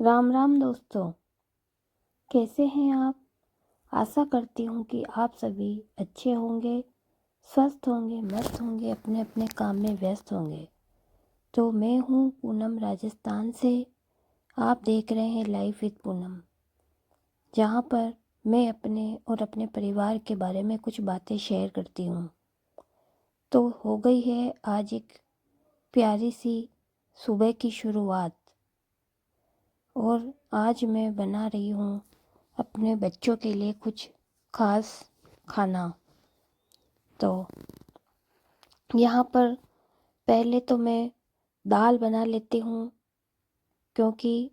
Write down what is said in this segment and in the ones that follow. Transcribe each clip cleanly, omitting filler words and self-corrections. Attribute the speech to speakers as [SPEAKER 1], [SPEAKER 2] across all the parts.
[SPEAKER 1] राम राम दोस्तों। कैसे हैं आप? आशा करती हूँ कि आप सभी अच्छे होंगे, स्वस्थ होंगे, मस्त होंगे, अपने अपने काम में व्यस्त होंगे। तो मैं हूँ पूनम, राजस्थान से। आप देख रहे हैं लाइफ विद पूनम, जहाँ पर मैं अपने और अपने परिवार के बारे में कुछ बातें शेयर करती हूँ। तो हो गई है आज एक प्यारी सी सुबह की शुरुआत, और आज मैं बना रही हूँ अपने बच्चों के लिए कुछ खास खाना। तो यहाँ पर पहले तो मैं दाल बना लेती हूँ, क्योंकि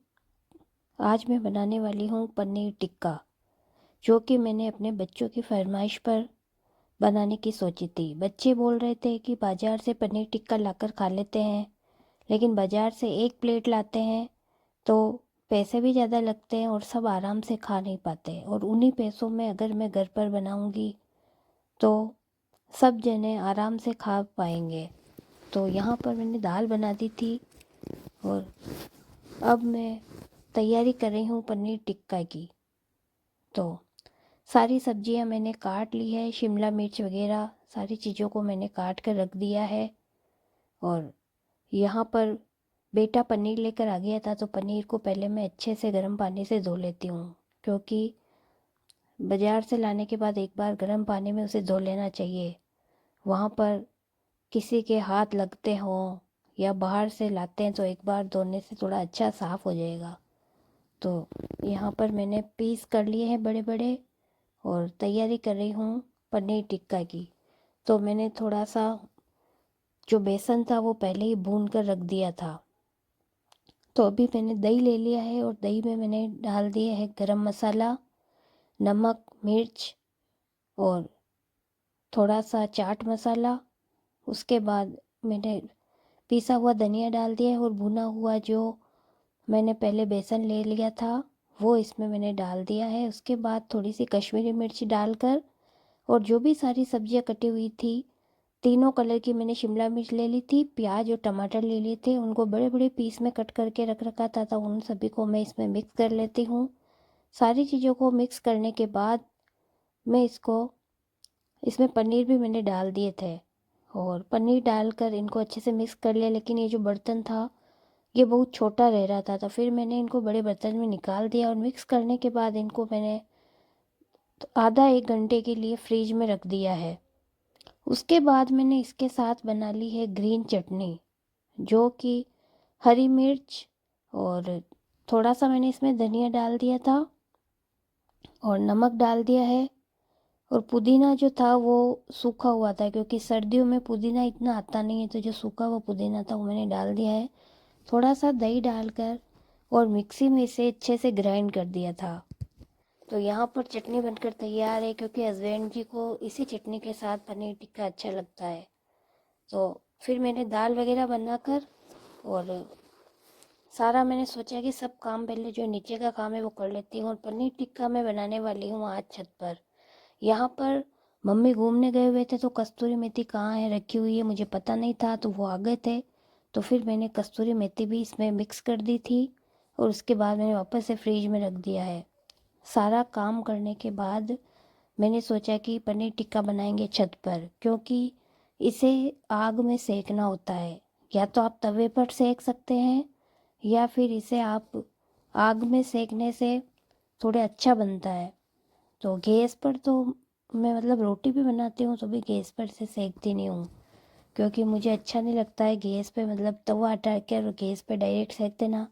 [SPEAKER 1] आज मैं बनाने वाली हूँ पनीर टिक्का, जो कि मैंने अपने बच्चों की फरमाइश पर बनाने की सोची थी। बच्चे बोल रहे थे कि बाज़ार से पनीर टिक्का लाकर खा लेते हैं, लेकिन बाज़ार से एक प्लेट लाते हैं तो पैसे भी ज़्यादा लगते हैं और सब आराम से खा नहीं पाते। और उन्हीं पैसों में अगर मैं घर पर बनाऊँगी तो सब जने आराम से खा पाएंगे। तो यहाँ पर मैंने दाल बना दी थी, और अब मैं तैयारी कर रही हूँ पनीर टिक्का की। तो सारी सब्जियाँ मैंने काट ली है, शिमला मिर्च वगैरह सारी चीज़ों को मैंने काट कर रख दिया है। और यहाँ पर बेटा पनीर लेकर आ गया था, तो पनीर को पहले मैं अच्छे से गर्म पानी से धो लेती हूँ, क्योंकि बाज़ार से लाने के बाद एक बार गर्म पानी में उसे धो लेना चाहिए। वहाँ पर किसी के हाथ लगते हों या बाहर से लाते हैं तो एक बार धोने से थोड़ा अच्छा साफ़ हो जाएगा। तो यहाँ पर मैंने पीस कर लिए हैं बड़े बड़े, और तैयारी कर रही हूँ पनीर टिक्का की। तो मैंने थोड़ा सा जो बेसन था वो पहले ही भून कर रख दिया था। तो अभी मैंने दही ले लिया है, और दही में मैंने डाल दिया है गरम मसाला, नमक, मिर्च और थोड़ा सा चाट मसाला। उसके बाद मैंने पिसा हुआ धनिया डाल दिया है, और भुना हुआ जो मैंने पहले बेसन ले लिया था वो इसमें मैंने डाल दिया है। उसके बाद थोड़ी सी कश्मीरी मिर्च डालकर, और जो भी सारी सब्जियां कटी हुई थी, तीनों कलर की मैंने शिमला मिर्च ले ली थी, प्याज और टमाटर ले लिए थे, उनको बड़े बड़े पीस में कट करके रख रखा था, तो उन सभी को मैं इसमें मिक्स कर लेती हूँ। सारी चीज़ों को मिक्स करने के बाद मैं इसमें पनीर भी मैंने डाल दिए थे, और पनीर डालकर इनको अच्छे से मिक्स कर लिया। लेकिन ये जो बर्तन था ये बहुत छोटा रह रहा था, तो फिर मैंने इनको बड़े बर्तन में निकाल दिया, और मिक्स करने के बाद इनको मैंने तो आधा एक घंटे के लिए फ्रीज में रख दिया है। उसके बाद मैंने इसके साथ बना ली है ग्रीन चटनी, जो कि हरी मिर्च और थोड़ा सा मैंने इसमें धनिया डाल दिया था, और नमक डाल दिया है। और पुदीना जो था वो सूखा हुआ था, क्योंकि सर्दियों में पुदीना इतना आता नहीं है, तो जो सूखा हुआ पुदीना था वो मैंने डाल दिया है। थोड़ा सा दही डालकर और मिक्सी में इसे अच्छे से ग्राइंड कर दिया था। तो यहाँ पर चटनी बनकर तैयार है, क्योंकि हस्बैंड जी को इसी चटनी के साथ पनीर टिक्का अच्छा लगता है। तो फिर मैंने दाल वगैरह बनाकर, और सारा मैंने सोचा कि सब काम पहले जो नीचे का काम है वो कर लेती हूँ, और पनीर टिक्का मैं बनाने वाली हूँ आज छत पर। यहाँ पर मम्मी घूमने गए हुए थे, तो कस्तूरी मेथी कहाँ है रखी हुई है मुझे पता नहीं था, तो वो आ गए थे। तो फिर मैंने कस्तूरी मेथी भी इसमें मिक्स कर दी थी, और उसके बाद मैंने वापस से फ्रिज में रख दिया है। सारा काम करने के बाद मैंने सोचा कि पनीर टिक्का बनाएंगे छत पर, क्योंकि इसे आग में सेकना होता है। या तो आप तवे पर सेक सकते हैं, या फिर इसे आप आग में सेकने से थोड़े अच्छा बनता है। तो गैस पर तो मैं रोटी भी बनाती हूँ तो भी गैस पर से सेकती नहीं हूँ, क्योंकि मुझे अच्छा नहीं लगता है गैस पे तवा हटा कर गैस पे डायरेक्ट सेक देना।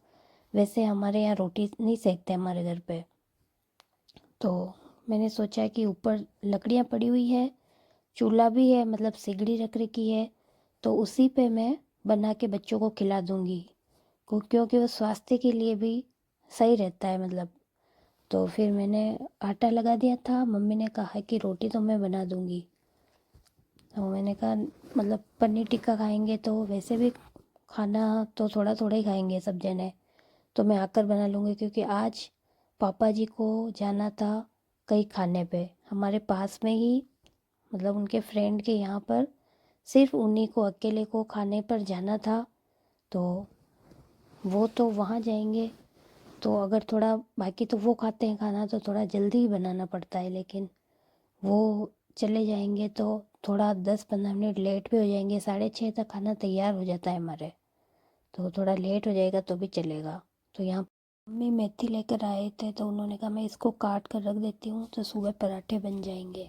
[SPEAKER 1] वैसे हमारे यहाँ रोटी नहीं सेकते हमारे घर पे। तो मैंने सोचा कि ऊपर लकड़ियाँ पड़ी हुई है, चूल्हा भी है, सिगड़ी रख रखी है, तो उसी पे मैं बना के बच्चों को खिला दूँगी, क्योंकि वो स्वास्थ्य के लिए भी सही रहता है तो फिर मैंने आटा लगा दिया था। मम्मी ने कहा कि रोटी तो मैं बना दूँगी। तो मैंने कहा पनीर टिक्का खाएंगे तो वैसे भी खाना तो थोड़ा थोड़ा ही खाएंगे सब जने, तो मैं आकर बना लूँगी, क्योंकि आज पापा जी को जाना था कहीं खाने पे हमारे पास में ही, उनके फ्रेंड के यहाँ पर। सिर्फ उन्हीं को अकेले को खाने पर जाना था, तो वो तो वहाँ जाएंगे। तो अगर थोड़ा बाकी तो वो खाते हैं खाना, तो थोड़ा जल्दी ही बनाना पड़ता है, लेकिन वो चले जाएंगे तो थोड़ा 10-15 मिनट लेट भी हो जाएंगे। 6:30 तक खाना तैयार हो जाता है हमारे, तो थोड़ा लेट हो जाएगा तो भी चलेगा। तो यहाँ मम्मी मेथी लेकर आए थे, तो उन्होंने कहा मैं इसको काट कर रख देती हूँ तो सुबह पराठे बन जाएंगे।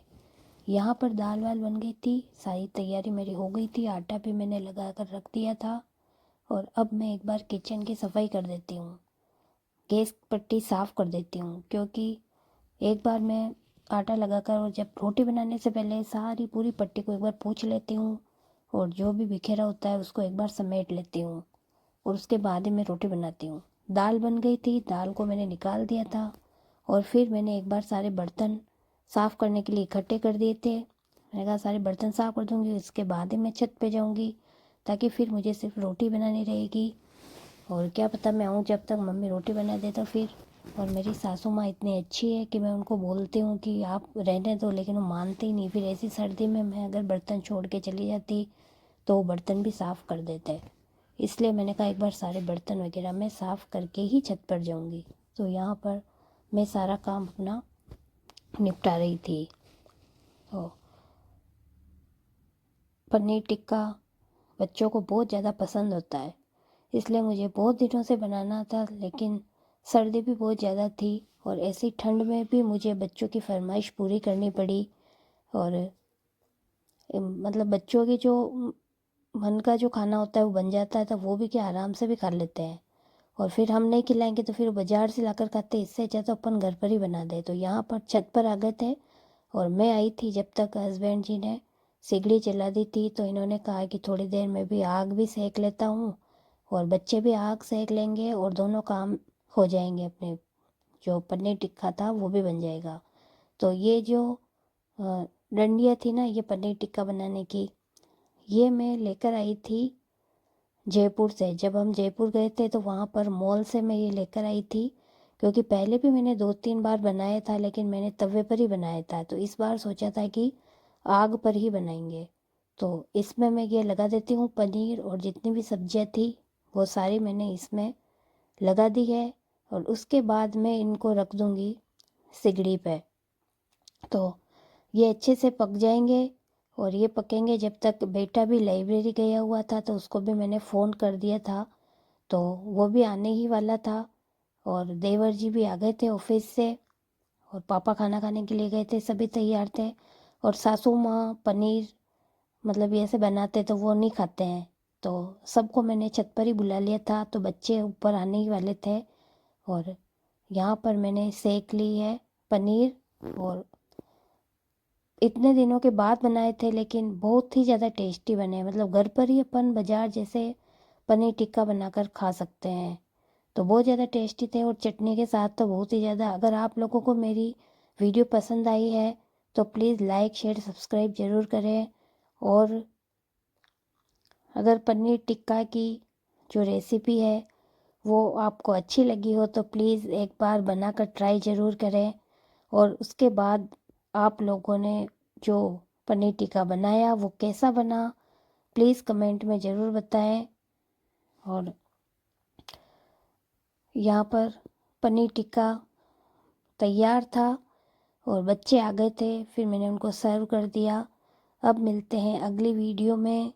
[SPEAKER 1] यहाँ पर दाल वाल बन गई थी, सारी तैयारी मेरी हो गई थी, आटा भी मैंने लगा कर रख दिया था। और अब मैं एक बार किचन की सफाई कर देती हूँ, गैस पट्टी साफ़ कर देती हूँ, क्योंकि एक बार मैं आटा लगाकर और जब रोटी बनाने से पहले सारी पूरी पट्टी को एक बार पोंछ लेती हूँ, और जो भी बिखेरा होता है उसको एक बार समेट लेती हूँ, और उसके बाद ही मैं रोटी बनाती हूँ। दाल बन गई थी, दाल को मैंने निकाल दिया था, और फिर मैंने एक बार सारे बर्तन साफ़ करने के लिए इकट्ठे कर दिए थे। मैंने कहा सारे बर्तन साफ़ कर दूँगी, उसके बाद ही मैं छत पे जाऊँगी, ताकि फिर मुझे सिर्फ रोटी बनानी रहेगी। और क्या पता मैं आऊँ जब तक मम्मी रोटी बना दे तो फिर। और मेरी सासू माँ इतनी अच्छी है कि मैं उनको बोलती हूँ कि आप रहने दो, लेकिन वो मानते ही नहीं। फिर ऐसी सर्दी में मैं अगर बर्तन छोड़ के चली जाती तो वो बर्तन भी साफ़ कर देते। इसलिए मैंने कहा एक बार सारे बर्तन वगैरह मैं साफ़ करके ही छत पर जाऊँगी। तो यहाँ पर मैं सारा काम अपना निपटा रही थी। तो पनीर टिक्का बच्चों को बहुत ज़्यादा पसंद होता है, इसलिए मुझे बहुत दिनों से बनाना था, लेकिन सर्दी भी बहुत ज़्यादा थी और ऐसी ठंड में भी मुझे बच्चों की फरमाइश पूरी करनी पड़ी। और मतलब बच्चों की जो मन का जो खाना होता है वो बन जाता है, तो वो भी क्या आराम से भी खा लेते हैं। और फिर हम नहीं खिलाएंगे तो फिर बाज़ार से लाकर खाते, इससे अच्छा तो अपन घर पर ही बना दे। तो यहाँ पर छत पर आ गए थे, और मैं आई थी जब तक हस्बैंड जी ने सिगड़ी जला दी थी, तो इन्होंने कहा कि थोड़ी देर में भी आग भी सेक लेता हूँ और बच्चे भी आग सेक लेंगे और दोनों काम हो जाएंगे अपने। जो पनीर टिक्का था वो भी बन जाएगा। तो ये जो डंडियाँ थी ना ये पनीर टिक्का बनाने की, ये मैं लेकर आई थी जयपुर से। जब हम जयपुर गए थे तो वहाँ पर मॉल से मैं ये लेकर आई थी, क्योंकि पहले भी मैंने 2-3 बार बनाया था, लेकिन मैंने तवे पर ही बनाया था। तो इस बार सोचा था कि आग पर ही बनाएंगे। तो इसमें मैं ये लगा देती हूँ पनीर, और जितनी भी सब्जियाँ थी वो सारी मैंने इसमें लगा दी है। और उसके बाद मैं इनको रख दूँगी सिगड़ी पे। तो ये अच्छे से पक जाएंगे, और ये पकेंगे जब तक। बेटा भी लाइब्रेरी गया हुआ था तो उसको भी मैंने फ़ोन कर दिया था, तो वो भी आने ही वाला था। और देवर जी भी आ गए थे ऑफिस से, और पापा खाना खाने के लिए गए थे, सभी तैयार थे। और सासू माँ पनीर मतलब ये ऐसे बनाते तो वो नहीं खाते हैं, तो सबको मैंने छत पर ही बुला लिया था, तो बच्चे ऊपर आने ही वाले थे। और यहाँ पर मैंने सेक ली है पनीर, और इतने दिनों के बाद बनाए थे लेकिन बहुत ही ज़्यादा टेस्टी बने। मतलब घर पर ही अपन बाज़ार जैसे पनीर टिक्का बनाकर खा सकते हैं, तो बहुत ज़्यादा टेस्टी थे। और चटनी के साथ तो बहुत ही ज़्यादा। अगर आप लोगों को मेरी वीडियो पसंद आई है तो प्लीज़ लाइक शेयर सब्सक्राइब ज़रूर करें। और अगर पनीर टिक्का की जो रेसिपी है वो आपको अच्छी लगी हो तो प्लीज़ एक बार बनाकर ट्राई ज़रूर करें। और उसके बाद आप लोगों ने जो पनीर टिक्का बनाया वो कैसा बना प्लीज़ कमेंट में ज़रूर बताएं। और यहाँ पर पनीर टिक्का तैयार था और बच्चे आ गए थे, फिर मैंने उनको सर्व कर दिया। अब मिलते हैं अगली वीडियो में।